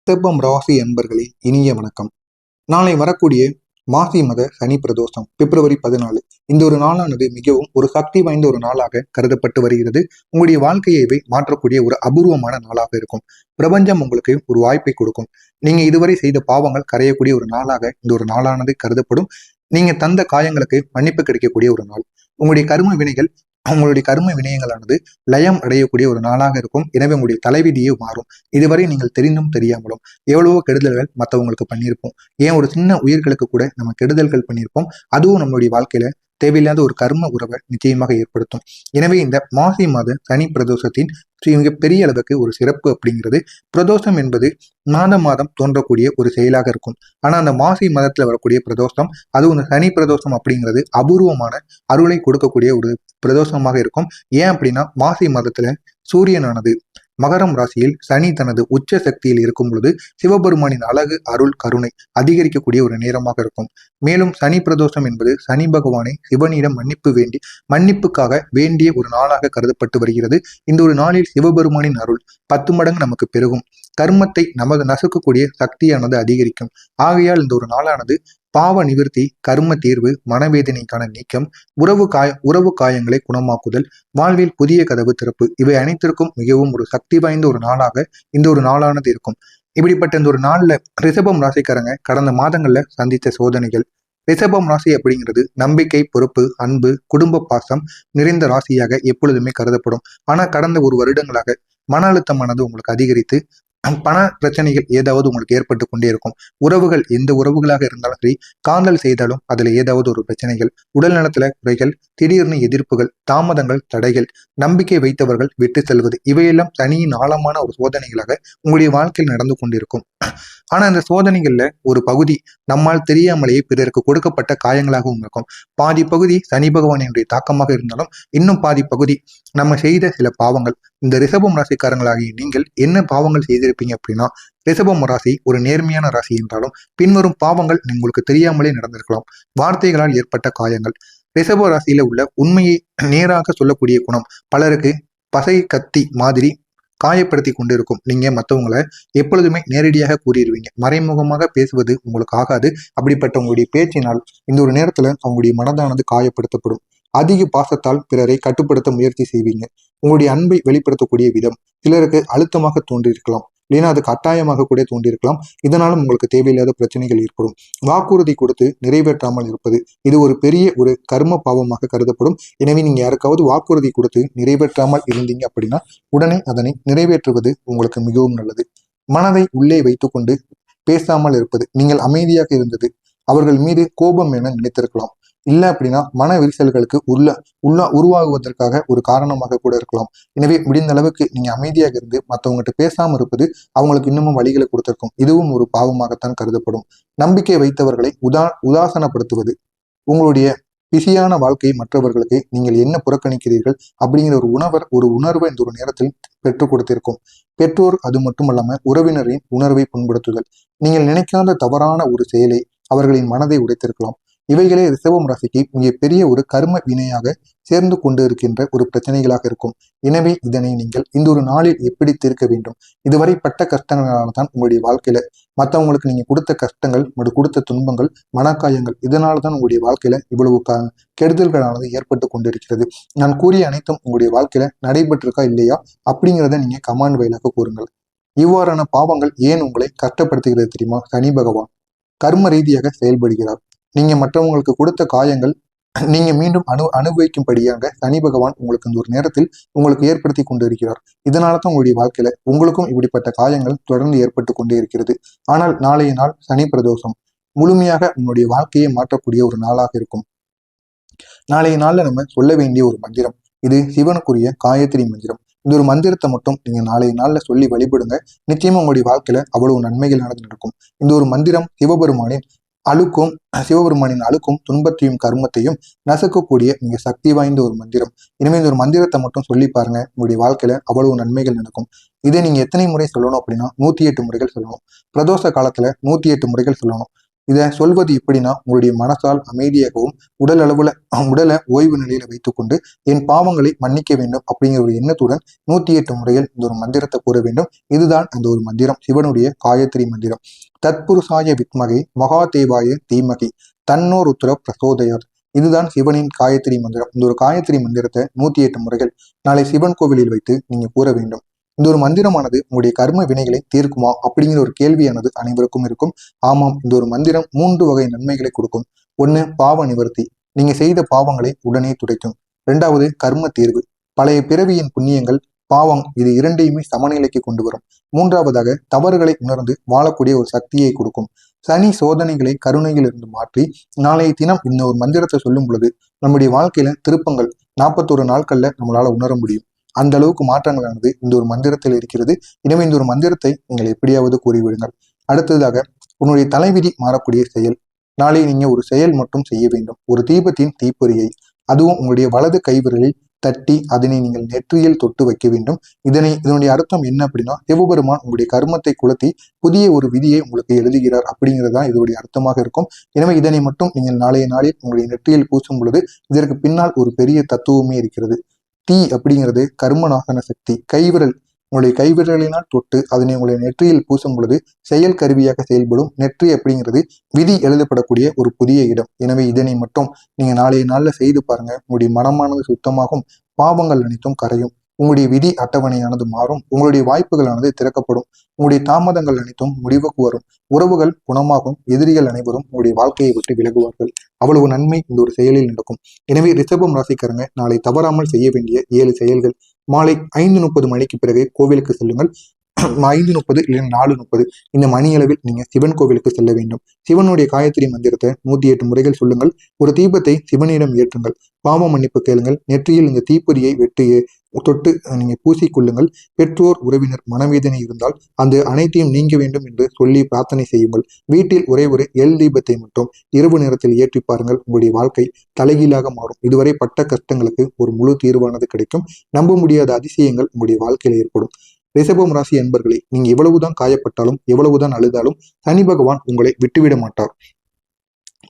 ரிஷபம் ராசி என்பர்களே இனிய வணக்கம். நாளை வரக்கூடிய மாசி மத சனி பிரதோஷம் பிப்ரவரி 14. இந்த ஒரு நாளானது மிகவும் ஒரு சக்தி வாய்ந்த ஒரு நாளாக கருதப்பட்டு வருகிறது. உங்களுடைய வாழ்க்கையை மாற்றக்கூடிய ஒரு அபூர்வமான நாளாக இருக்கும். பிரபஞ்சம் உங்களுக்கு ஒரு வாய்ப்பை கொடுக்கும். நீங்க இதுவரை செய்த பாவங்கள் கரையக்கூடிய ஒரு நாளாக இந்த ஒரு நாளானது கருதப்படும். நீங்க தந்த காயங்களுக்கு மன்னிப்பு கிடைக்கக்கூடிய ஒரு நாள். உங்களுடைய கர்ம வினயங்களானது லயம் அடையக்கூடிய ஒரு நாளாக இருக்கும். எனவே உங்களுடைய தலைவிதியே மாறும். இதுவரை நீங்கள் தெரிந்தும் தெரியாமலும் எவ்வளவோ கெடுதல்கள் மற்றவங்களுக்கு பண்ணியிருப்போம். ஏன் ஒரு சின்ன உயிர்களுக்கு கூட நம்ம கெடுதல்கள் பண்ணியிருப்போம். அதுவும் நம்மளுடைய வாழ்க்கையில தேவையில்லாத ஒரு கர்ம உறவை நிச்சயமாக ஏற்படுத்தும். எனவே இந்த மாசி மாத சனி பிரதோஷத்தின் மிகப்பெரிய அளவுக்கு ஒரு சிறப்பு அப்படிங்கிறது, பிரதோஷம் என்பது மாதம் தோன்றக்கூடிய ஒரு செயலாக இருக்கும். ஆனா அந்த மாசி மாதத்துல வரக்கூடிய பிரதோஷம், அதுவும் இந்த சனி பிரதோஷம் அப்படிங்கிறது அபூர்வமான அருளை கொடுக்கக்கூடிய ஒரு பிரதோஷமாக இருக்கும். ஏன் அப்படின்னா மாசி மாதத்துல சூரியனானது மகரம் ராசியில், சனி தனது உச்ச சக்தியில் இருக்கும் பொழுது சிவபெருமானின் அழகு, அருள், கருணை அதிகரிக்கக்கூடிய ஒரு நேரமாக இருக்கும். மேலும் சனி பிரதோஷம் என்பது சனி பகவானை சிவனிடம் மன்னிப்புக்காக வேண்டிய ஒரு நாளாக கருதப்பட்டு வருகிறது. இந்த ஒரு நாளில் சிவபெருமானின் அருள் 10 மடங்கு நமக்கு பெருகும். கர்மத்தை நமது நசுக்கக்கூடிய சக்தியானது அதிகரிக்கும். ஆகையால் இந்த ஒரு நாளானது பாவ நிவர்த்தி, கர்ம தீர்வு, மனவேதனைக்கான நீக்கம், உறவு காயங்களை குணமாக்குதல், வாழ்வில் புதிய கதவு திறப்பு, இவை அனைத்திற்கும் மிகவும் ஒரு சக்தி வாய்ந்த ஒரு நாளாக இந்த ஒரு நாளானது இருக்கும். இப்படிப்பட்ட இந்த ஒரு நாள்ல ரிஷபம் ராசிக்காரங்க கடந்த மாதங்கள்ல சந்தித்த சோதனைகள். ரிஷபம் ராசி அப்படிங்கிறது நம்பிக்கை, பொறுப்பு, அன்பு, குடும்ப பாசம் நிறைந்த ராசியாக எப்பொழுதுமே கருதப்படும். ஆனா கடந்த ஒரு வருடங்களாக மன அழுத்தமானது உங்களுக்கு அதிகரித்து பண பிரச்சனைகள் ஏதாவது உங்களுக்கு ஏற்பட்டு கொண்டே இருக்கும். உறவுகள் எந்த உறவுகளாக இருந்தாலும் சரி, காதல் செய்தாலும் அதுல ஏதாவது ஒரு பிரச்சனைகள், உடல் நலத்துல குறைகள், திடீர்னு எதிர்ப்புகள், தாமதங்கள், தடைகள், நம்பிக்கை வைத்தவர்கள் விட்டு செல்வது, இவையெல்லாம் தனியின் ஆழமான ஒரு சோதனைகளாக உங்களுடைய வாழ்க்கையில் நடந்து கொண்டிருக்கும். ஆனா இந்த சோதனைகள்ல ஒரு பகுதி நம்மால் தெரியாமலேயே பிறருக்கு கொடுக்கப்பட்ட காயங்களாகவும் இருக்கும். பாதி பகுதி சனி பகவானினுடைய தாக்கமாக இருந்தாலும், இன்னும் பாதி பகுதி நம்ம செய்த சில பாவங்கள். இந்த ரிஷபம் ராசிக்காரங்களாகிய நீங்கள் என்ன பாவங்கள் செய்திருப்பீங்க அப்படின்னா, ரிஷபம் ராசி ஒரு நேர்மையான ராசி என்றாலும் பின்வரும் பாவங்கள் உங்களுக்கு தெரியாமலே நடந்திருக்கலாம். வார்த்தைகளால் ஏற்பட்ட காயங்கள். ரிஷப ராசியில உள்ள உண்மையை நேராக சொல்லக்கூடிய குணம் பலருக்கு பசை கத்தி மாதிரி காயப்படுத்தி கொண்டு இருக்கும். நீங்க மற்றவங்களை எப்பொழுதுமே நேரடியாக கூறிடுவீங்க. மறைமுகமாக பேசுவது உங்களுக்கு ஆகாது. அப்படிப்பட்ட உங்களுடைய பேச்சினால் இந்த ஒரு நேரத்துல அவங்களுடைய மனதானது காயப்படுத்தப்படும். அதிக பாசத்தால் பிறரை கட்டுப்படுத்த முயற்சி செய்வீங்க. உங்களுடைய அன்பை வெளிப்படுத்தக்கூடிய விதம் சிலருக்கு அழுத்தமாக தோன்றியிருக்கலாம், இல்லைன்னா அது கட்டாயமாக கூட தோன்றியிருக்கலாம். இதனாலும் உங்களுக்கு தேவையில்லாத பிரச்சனைகள் ஏற்படும். வாக்குறுதி கொடுத்து நிறைவேற்றாமல் இருப்பது, இது ஒரு பெரிய ஒரு கர்ம பாவமாக கருதப்படும். எனவே நீங்க யாருக்காவது வாக்குறுதி கொடுத்து நிறைவேற்றாமல் இருந்தீங்க அப்படின்னா உடனே அதனை நிறைவேற்றுவது உங்களுக்கு மிகவும் நல்லது. மனதை உள்ளே வைத்துக்கொண்டு பேசாமல் இருப்பது, நீங்கள் அமைதியாக இருந்தது அவர்கள் மீது கோபம் என நினைத்திருக்கலாம். இல்லை அப்படின்னா மன விரிசல்களுக்கு உருவாகுவதற்காக ஒரு காரணமாக கூட இருக்கலாம். எனவே முடிந்த அளவுக்கு நீங்க அமைதியாக இருந்து மற்றவங்ககிட்ட பேசாம இருப்பது அவங்களுக்கு இன்னமும் வழிகளை கொடுத்திருக்கும். இதுவும் ஒரு பாவமாகத்தான் கருதப்படும். நம்பிக்கை வைத்தவர்களை உதாசனப்படுத்துவது, உங்களுடைய பிஸியான வாழ்க்கையை மற்றவர்களுக்கு நீங்கள் என்ன புறக்கணிக்கிறீர்கள் அப்படிங்கிற ஒரு உணர்வை இந்த ஒரு நேரத்தில் பெற்றுக் கொடுத்திருக்கும். பெற்றோர், அது மட்டுமல்லாம உறவினரின் உணர்வை புண்படுத்துதல், நீங்கள் நினைக்காத தவறான ஒரு செயலை அவர்களின் மனதை உடைத்திருக்கலாம். இவைகளே ரிஷபம் ராசிக்கு மிக பெரிய ஒரு கர்ம வினையாக சேர்ந்து கொண்டு இருக்கின்ற ஒரு பிரச்சனைகளாக இருக்கும். எனவே இதனை நீங்கள் இந்த ஒரு நாளில் எப்படி தீர்க்க வேண்டும்? இதுவரை பட்ட கஷ்டங்களால தான் உங்களுடைய வாழ்க்கையில மற்றவங்களுக்கு நீங்க கொடுத்த கஷ்டங்கள் மற்றும் கொடுத்த துன்பங்கள், மனக்காயங்கள், இதனால தான் உங்களுடைய வாழ்க்கையில இவ்வளவு கெடுதல்களானது ஏற்பட்டு கொண்டிருக்கிறது. நான் கூறிய அனைத்தும் உங்களுடைய வாழ்க்கையில நடைபெற்றிருக்கா இல்லையா அப்படிங்கிறத நீங்க கமாண்ட் வாயிலாக கூறுங்கள். இவ்வாறான பாவங்கள் ஏன் உங்களை கஷ்டப்படுத்துகிறது தெரியுமா? சனி பகவான் கர்ம ரீதியாக செயல்படுகிறார். நீங்க மற்றவங்களுக்கு கொடுத்த காயங்கள் நீங்க மீண்டும் அனுபவிக்கும்படியாக சனி பகவான் உங்களுக்கு இந்த ஒரு நேரத்தில் உங்களுக்கு ஏற்படுத்தி கொண்டு இருக்கிறார். இதனாலதான் உங்களுடைய வாழ்க்கையில உங்களுக்கும் இப்படிப்பட்ட காயங்கள் தொடர்ந்து ஏற்பட்டு கொண்டே இருக்கிறது. ஆனால் நாளைய நாள் சனி பிரதோஷம் முழுமையாக உங்களுடைய வாழ்க்கையை மாற்றக்கூடிய ஒரு நாளாக இருக்கும். நாளைய நாள்ல நம்ம சொல்ல வேண்டிய ஒரு மந்திரம், இது சிவனுக்குரிய காயத்ரி மந்திரம். இந்த ஒரு மந்திரத்தை மட்டும் நீங்க நாளைய நாள்ல சொல்லி வழிபடுங்க. நிச்சயமா உங்களுடைய வாழ்க்கையில அவ்வளவு நன்மைகளானது நடக்கும். இந்த ஒரு மந்திரம் சிவபெருமானின் அழுக்கும் துன்பத்தையும் கர்மத்தையும் நசுக்கக்கூடிய மிக சக்தி வாய்ந்த ஒரு மந்திரம். இனிமேல் இந்த ஒரு மந்திரத்தை மட்டும் சொல்லி பாருங்க, உங்களுடைய வாழ்க்கையில அவ்வளவு நன்மைகள் நடக்கும். இதை நீங்க எத்தனை முறை சொல்லணும் அப்படின்னா 108 முறைகள் சொல்லணும். பிரதோஷ காலத்துல 108 முறைகள் சொல்லணும். இதை சொல்வது எப்படின்னா, உங்களுடைய மனசால் அமைதியாகவும் உடலை ஓய்வு நிலையில வைத்துக்கொண்டு என் பாவங்களை மன்னிக்க வேண்டும் அப்படிங்கிற ஒரு எண்ணத்துடன் 108 முறைகள் இந்த ஒரு மந்திரத்தை கூற வேண்டும். இதுதான் அந்த ஒரு மந்திரம், சிவனுடைய காயத்ரி மந்திரம். தத்புருஷாய வித்மகே மகாதேவாய தீமகி தன்னோ ருத்ர பிரசோதயாத். இதுதான் சிவனின் காயத்ரி மந்திரம். இந்த ஒரு காயத்ரி மந்திரத்தை 108 முறைகள் நாளை சிவன் கோவிலில் வைத்து நீங்க கூற வேண்டும். இந்த ஒரு மந்திரமானது உங்களுடைய கர்ம வினைகளை தீர்க்குமா அப்படிங்கிற ஒரு கேள்வியானது அனைவருக்கும் இருக்கும். ஆமாம், இந்த ஒரு மந்திரம் 3 வகை நன்மைகளை கொடுக்கும். 1, பாவ நிவர்த்தி, நீங்க செய்த பாவங்களை உடனே துடைக்கும். 2வது, கர்ம தீர்வு, பழைய பிறவியின் புண்ணியங்கள் பாவம் இது இரண்டையுமே சமநிலைக்கு கொண்டு வரும். 3வதாக, தவறுகளை உணர்ந்து வாழக்கூடிய ஒரு சக்தியை கொடுக்கும். சனி சோதனைகளை கருணையில் இருந்து மாற்றி நாளைய தினம் இந்த ஒரு மந்திரத்தை சொல்லும் பொழுது நம்முடைய வாழ்க்கையில திருப்பங்கள் 41 நாட்கள்ல நம்மளால உணர முடியும். அந்த அளவுக்கு மாற்றங்களானது இந்த ஒரு மந்திரத்தில் இருக்கிறது. எனவே இந்த ஒரு மந்திரத்தை நீங்கள் எப்படியாவது கூறிவிடுங்கள். அடுத்ததாக, உன்னுடைய தலைவிதி மாறக்கூடிய செயல். நாளை நீங்க ஒரு செயல் மட்டும் செய்ய வேண்டும். ஒரு தீபத்தின் தீப்பொறியை, அதுவும் உங்களுடைய வலது கைவிரலில் தட்டி அதனை நீங்கள் நெற்றியில் தொட்டு வைக்க வேண்டும். இதனுடைய அர்த்தம் என்ன அப்படின்னா, சிவபெருமான் உங்களுடைய கர்மத்தை குலத்தி புதிய ஒரு விதியை உங்களுக்கு எழுதுகிறார் அப்படிங்கிறது தான் இதனுடைய அர்த்தமாக இருக்கும். எனவே இதனை மட்டும் நீங்கள் நாளைய நாளில் உங்களுடைய நெற்றியில் பூசும் பொழுது இதற்கு பின்னால் ஒரு பெரிய தத்துவமே இருக்கிறது. தீ அப்படிங்கிறது கர்மநாசன சக்தி. உங்களுடைய கைவிரலினால் தொட்டு அதனை உங்களுடைய நெற்றியில் பூசும் பொழுது செயல் கருவியாக செயல்படும். நெற்றி அப்படிங்கிறது விதி எழுதப்படக்கூடிய ஒரு புதிய இடம். எனவே இதனை மட்டும் நீங்க நாளைய நாள்ல செய்து பாருங்க. உங்களுடைய மனமானது சுத்தமாகும், பாவங்கள் அனைத்தும் கரையும், உங்களுடைய விதி அட்டவணையானது மாறும், உங்களுடைய வாய்ப்புகளானது திறக்கப்படும், உங்களுடைய தாமதங்கள் அனைத்தும் முடிவுக்கு வரும், உறவுகள் குணமாகும், எதிரிகள் அனைவரும் உங்களுடைய வாழ்க்கையை விட்டு விலகுவார்கள். அவ்வளவு நன்மை இந்த ஒரு செயலில் நடக்கும். எனவே ரிஷபம் ராசிக்காரங்க நாளை தவறாமல் செய்ய வேண்டிய 7 செயல்கள். மாலை 5:30 மணிக்கு பிறகு கோவிலுக்கு செல்லுங்கள். 5:30 இல்லை 4:30 இந்த மணியளவில் நீங்க சிவன் கோவிலுக்கு செல்ல வேண்டும். சிவனுடைய காயத்ரி மந்திரத்தை 108 முறைகள் சொல்லுங்கள். ஒரு தீபத்தை சிவனிடம் ஏற்றுங்கள். பாவ மன்னிப்பு கேளுங்கள். நெற்றியில் இந்த தீப்பொறியை தொட்டு நீங்க பூசிக்கொள்ளுங்கள். பெற்றோர் உறவினர் மனவேதனை இருந்தால் அந்த அனைத்தையும் நீங்க வேண்டும் என்று சொல்லி பிரார்த்தனை செய்யுங்கள். வீட்டில் ஒரே ஒரு எல் தீபத்தை மட்டும் இரவு நேரத்தில் ஏற்றி பாருங்கள். உங்களுடைய வாழ்க்கை தலைகீழாக மாறும். இதுவரை பட்ட கஷ்டங்களுக்கு ஒரு முழு தீர்வானது கிடைக்கும். நம்ப முடியாத அதிசயங்கள் உங்களுடைய வாழ்க்கையில் ஏற்படும். ரிஷபம் ராசி என்பர்களே, நீங்க எவ்வளவுதான் காயப்பட்டாலும் எவ்வளவுதான் அழுதாலும் சனி பகவான் உங்களை விட்டுவிட மாட்டார்.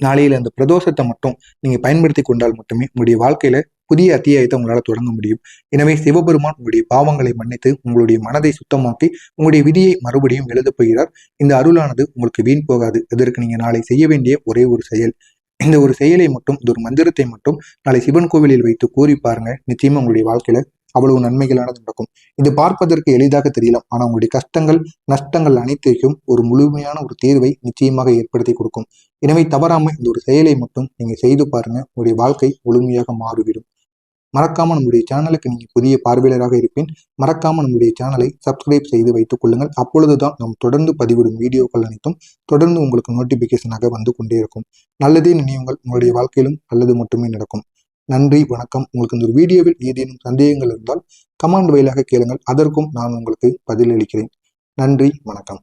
நாளையில அந்த பிரதோஷத்தை மட்டும் நீங்க பயன்படுத்தி கொண்டால் மட்டுமே உங்களுடைய வாழ்க்கையில புதிய அத்தியாயத்தை உங்களால தொடங்க முடியும். எனவே சிவபெருமான் உங்களுடைய பாவங்களை மன்னித்து உங்களுடைய மனதை சுத்தமாக்கி உங்களுடைய விதியை மறுபடியும் எழுதப் போகிறார். இந்த அருளானது உங்களுக்கு வீண் போகாது. இதற்கு நீங்க நாளை செய்ய வேண்டிய ஒரே ஒரு செயல், இந்த ஒரு செயலை மட்டும், இந்த ஒரு மந்திரத்தை மட்டும் நாளை சிவன் கோவிலில் வைத்து கூறி பாருங்க. நிச்சயமா உங்களுடைய வாழ்க்கையில அவ்வளவு நன்மைகளானது நடக்கும். இது பார்ப்பதற்கு எளிதாக தெரியலாம், ஆனா உங்களுடைய கஷ்டங்கள் நஷ்டங்கள் அனைத்தையும் ஒரு முழுமையான ஒரு தீர்வை நிச்சயமாக ஏற்படுத்தி கொடுக்கும். எனவே தவறாம இந்த ஒரு செயலை மட்டும் நீங்க செய்து பாருங்க. உங்களுடைய வாழ்க்கை முழுமையாக மாறிவிடும். மறக்காம நம்முடைய சேனலுக்கு நீங்க புதிய பார்வையாளராக இருப்பேன். மறக்காம நம்முடைய சேனலை சப்ஸ்கிரைப் செய்து வைத்துக் கொள்ளுங்கள். அப்பொழுதுதான் நாம் தொடர்ந்து பதிவிடும் வீடியோக்கள் அனைத்தும் தொடர்ந்து உங்களுக்கு நோட்டிபிகேஷனாக வந்து கொண்டே இருக்கும். நல்லதே நினைவுங்கள், உங்களுடைய வாழ்க்கையிலும் நல்லது மட்டுமே நடக்கும். நன்றி, வணக்கம். உங்களுக்கு இந்த ஒரு வீடியோவில் ஏதேனும் சந்தேகங்கள் இருந்தால் கமெண்ட் வாயிலாக கேளுங்கள். அதற்கும் நான் உங்களுக்கு பதிலளிக்கிறேன். நன்றி, வணக்கம்.